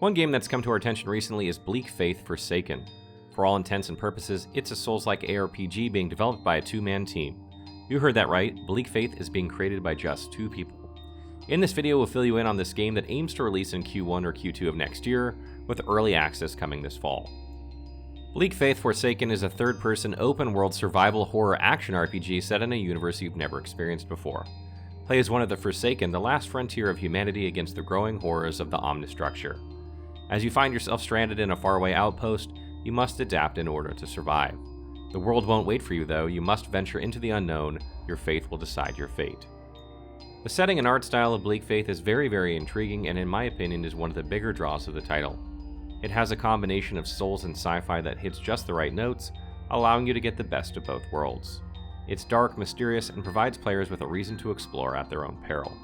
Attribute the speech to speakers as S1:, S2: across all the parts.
S1: One game that's come to our attention recently is Bleak Faith Forsaken. For all intents and purposes, it's a Souls-like ARPG being developed by a two-man team. You heard that right, Bleak Faith is being created by just two people. In this video, we'll fill you in on this game that aims to release in Q1 or Q2 of next year, with early access coming this fall. Bleak Faith Forsaken is a third-person, open-world survival horror action RPG set in a universe you've never experienced before. Play as one of the Forsaken, the last frontier of humanity against the growing horrors of the Omnistructure. As you find yourself stranded in a faraway outpost, you must adapt in order to survive. The world won't wait for you though, you must venture into the unknown, your faith will decide your fate. The setting and art style of Bleak Faith is very intriguing and in my opinion is one of the bigger draws of the title. It has a combination of Souls and sci-fi that hits just the right notes, allowing you to get the best of both worlds. It's dark, mysterious, and provides players with a reason to explore at their own peril.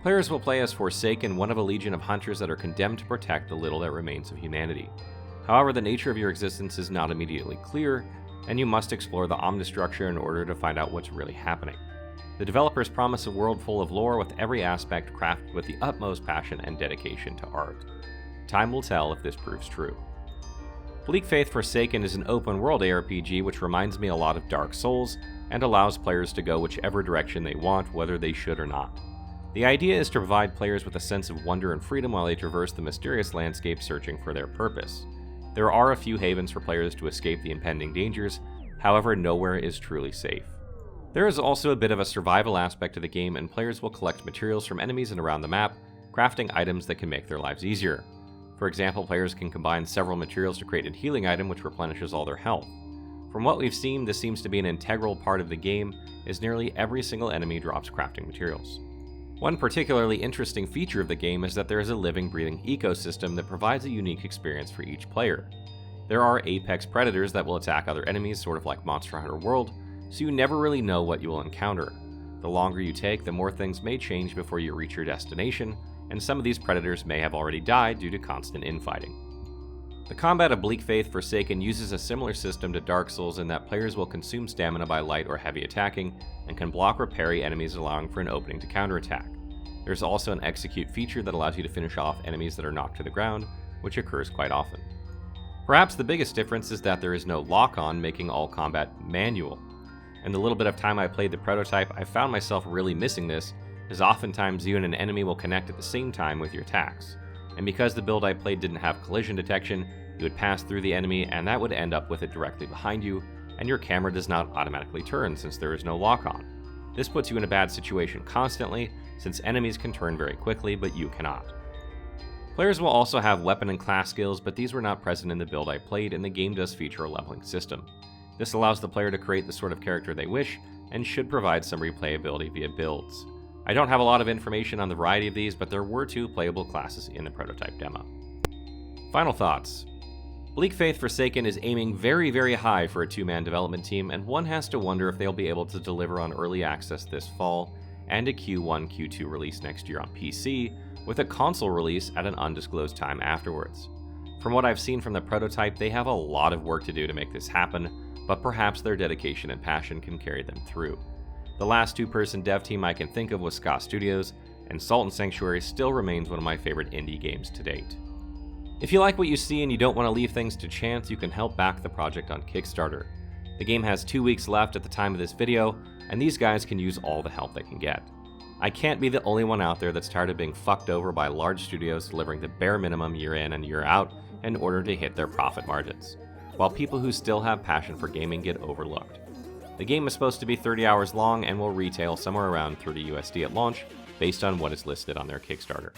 S1: Players will play as Forsaken, one of a legion of hunters that are condemned to protect the little that remains of humanity. However, the nature of your existence is not immediately clear, and you must explore the Omnistructure in order to find out what's really happening. The developers promise a world full of lore with every aspect crafted with the utmost passion and dedication to art. Time will tell if this proves true. Bleak Faith Forsaken is an open-world ARPG which reminds me a lot of Dark Souls, and allows players to go whichever direction they want, whether they should or not. The idea is to provide players with a sense of wonder and freedom while they traverse the mysterious landscape searching for their purpose. There are a few havens for players to escape the impending dangers, however nowhere is truly safe. There is also a bit of a survival aspect to the game, and players will collect materials from enemies and around the map, crafting items that can make their lives easier. For example, players can combine several materials to create a healing item which replenishes all their health. From what we've seen, this seems to be an integral part of the game, as nearly every single enemy drops crafting materials. One particularly interesting feature of the game is that there is a living, breathing ecosystem that provides a unique experience for each player. There are apex predators that will attack other enemies, sort of like Monster Hunter World, so you never really know what you will encounter. The longer you take, the more things may change before you reach your destination, and some of these predators may have already died due to constant infighting. The combat of Bleak Faith Forsaken uses a similar system to Dark Souls in that players will consume stamina by light or heavy attacking, and can block or parry enemies, allowing for an opening to counterattack. There's also an execute feature that allows you to finish off enemies that are knocked to the ground, which occurs quite often. Perhaps the biggest difference is that there is no lock-on, making all combat manual. In the little bit of time I played the prototype, I found myself really missing this, as oftentimes you and an enemy will connect at the same time with your attacks. And because the build I played didn't have collision detection, you would pass through the enemy and that would end up with it directly behind you, and your camera does not automatically turn since there is no lock-on. This puts you in a bad situation constantly, since enemies can turn very quickly, but you cannot. Players will also have weapon and class skills, but these were not present in the build I played, and the game does feature a leveling system. This allows the player to create the sort of character they wish, and should provide some replayability via builds. I don't have a lot of information on the variety of these, but there were 2 playable classes in the prototype demo. Final thoughts. Bleak Faith Forsaken is aiming very high for a 2-man development team, and one has to wonder if they'll be able to deliver on early access this fall, and a Q1, Q2 release next year on PC, with a console release at an undisclosed time afterwards. From what I've seen from the prototype, they have a lot of work to do to make this happen, but perhaps their dedication and passion can carry them through. The last 2-person dev team I can think of was Scott Studios, and Salt and Sanctuary still remains one of my favorite indie games to date. If you like what you see and you don't want to leave things to chance, you can help back the project on Kickstarter. The game has 2 weeks left at the time of this video, and these guys can use all the help they can get. I can't be the only one out there that's tired of being fucked over by large studios delivering the bare minimum year in and year out in order to hit their profit margins, while people who still have passion for gaming get overlooked. The game is supposed to be 30 hours long and will retail somewhere around $30 USD at launch, based on what is listed on their Kickstarter.